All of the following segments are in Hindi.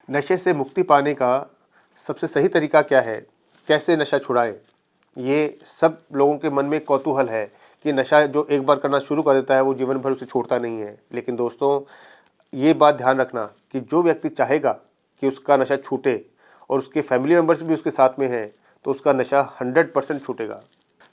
नशे से मुक्ति पाने का सबसे सही तरीका क्या है? कैसे नशा छुड़ाएं? ये सब लोगों के मन में कौतूहल है कि नशा जो एक बार करना शुरू कर देता है वो जीवन भर उसे छोड़ता नहीं है। लेकिन दोस्तों, ये बात ध्यान रखना कि जो व्यक्ति चाहेगा कि उसका नशा छूटे और उसके फैमिली मेम्बर्स भी उसके साथ में हैं, तो उसका नशा 100% छूटेगा।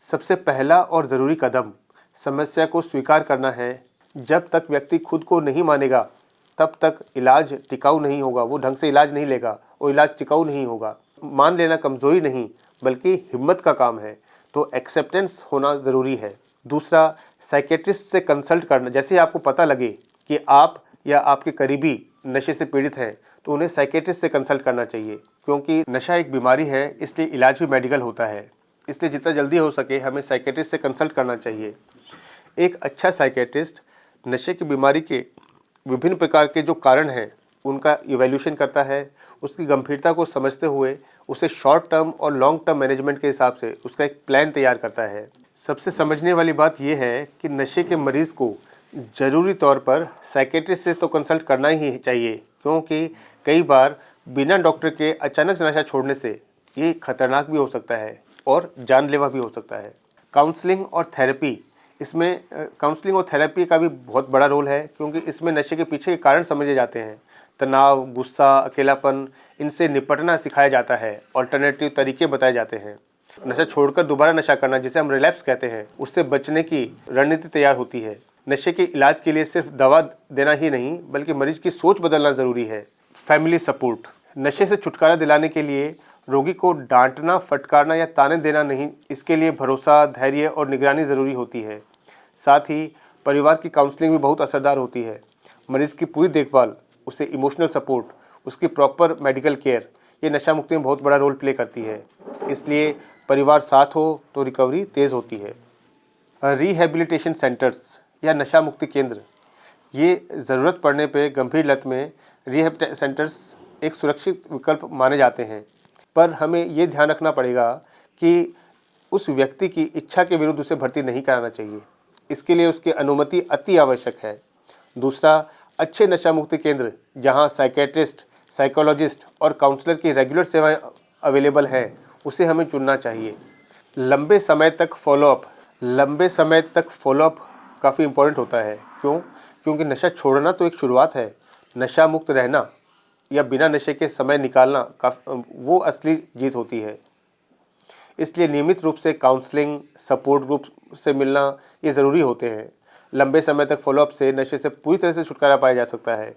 सबसे पहला और ज़रूरी कदम समस्या को स्वीकार करना है। जब तक व्यक्ति खुद को नहीं मानेगा तब तक इलाज टिकाऊ नहीं होगा। वो ढंग से इलाज नहीं लेगा और इलाज टिकाऊ नहीं होगा। मान लेना कमज़ोरी नहीं बल्कि हिम्मत का काम है। तो एक्सेप्टेंस होना ज़रूरी है। दूसरा, साइकेट्रिस्ट से कंसल्ट करना। जैसे आपको पता लगे कि आप या आपके करीबी नशे से पीड़ित हैं तो उन्हें साइकेट्रिस्ट से कंसल्ट करना चाहिए, क्योंकि नशा एक बीमारी है, इसलिए इलाज भी मेडिकल होता है। इसलिए जितना जल्दी हो सके हमें साइकेट्रिस्ट से कंसल्ट करना चाहिए। एक अच्छा साइकेट्रिस्ट नशे की बीमारी के विभिन्न प्रकार के जो कारण हैं उनका इवैल्यूएशन करता है, उसकी गंभीरता को समझते हुए उसे शॉर्ट टर्म और लॉन्ग टर्म मैनेजमेंट के हिसाब से उसका एक प्लान तैयार करता है। सबसे समझने वाली बात यह है कि नशे के मरीज़ को ज़रूरी तौर पर साइकेट्रिस्ट से तो कंसल्ट करना ही चाहिए, क्योंकि कई बार बिना डॉक्टर के अचानक से नशा छोड़ने से ये खतरनाक भी हो सकता है और जानलेवा भी हो सकता है। काउंसलिंग और थेरेपी, इसमें काउंसलिंग और थेरेपी का भी बहुत बड़ा रोल है, क्योंकि इसमें नशे के पीछे के कारण समझे जाते हैं। तनाव, गुस्सा, अकेलापन, इनसे निपटना सिखाया जाता है। अल्टरनेटिव तरीके बताए जाते हैं। नशा छोड़कर दोबारा नशा करना, जिसे हम रिलैप्स कहते हैं, उससे बचने की रणनीति तैयार होती है। नशे के इलाज के लिए सिर्फ दवा देना ही नहीं बल्कि मरीज की सोच बदलना ज़रूरी है। फैमिली सपोर्ट, नशे से छुटकारा दिलाने के लिए रोगी को डांटना, फटकारना या ताने देना नहीं, इसके लिए भरोसा, धैर्य और निगरानी ज़रूरी होती है। साथ ही परिवार की काउंसलिंग भी बहुत असरदार होती है। मरीज़ की पूरी देखभाल, उसे इमोशनल सपोर्ट, उसकी प्रॉपर मेडिकल केयर, ये नशा मुक्ति में बहुत बड़ा रोल प्ले करती है। इसलिए परिवार साथ हो तो रिकवरी तेज़ होती है। रिहैबिलिटेशन सेंटर्स या नशा मुक्ति केंद्र, ये ज़रूरत पड़ने पे गंभीर लत में रिहैब सेंटर्स एक सुरक्षित विकल्प माने जाते हैं। पर हमें ये ध्यान रखना पड़ेगा कि उस व्यक्ति की इच्छा के विरुद्ध उसे भर्ती नहीं कराना चाहिए। इसके लिए उसकी अनुमति अति आवश्यक है। दूसरा, अच्छे नशा मुक्ति केंद्र जहां साइकेट्रिस्ट, साइकोलॉजिस्ट और काउंसलर की रेगुलर सेवाएं अवेलेबल हैं, उसे हमें चुनना चाहिए। लंबे समय तक फॉलोअप काफ़ी इम्पोर्टेंट होता है। क्यों? क्योंकि नशा छोड़ना तो एक शुरुआत है, नशा मुक्त रहना या बिना नशे के समय निकालना वो असली जीत होती है। इसलिए नियमित रूप से काउंसलिंग, सपोर्ट ग्रुप से मिलना ये ज़रूरी होते हैं। लंबे समय तक फॉलोअप से नशे से पूरी तरह से छुटकारा पाया जा सकता है।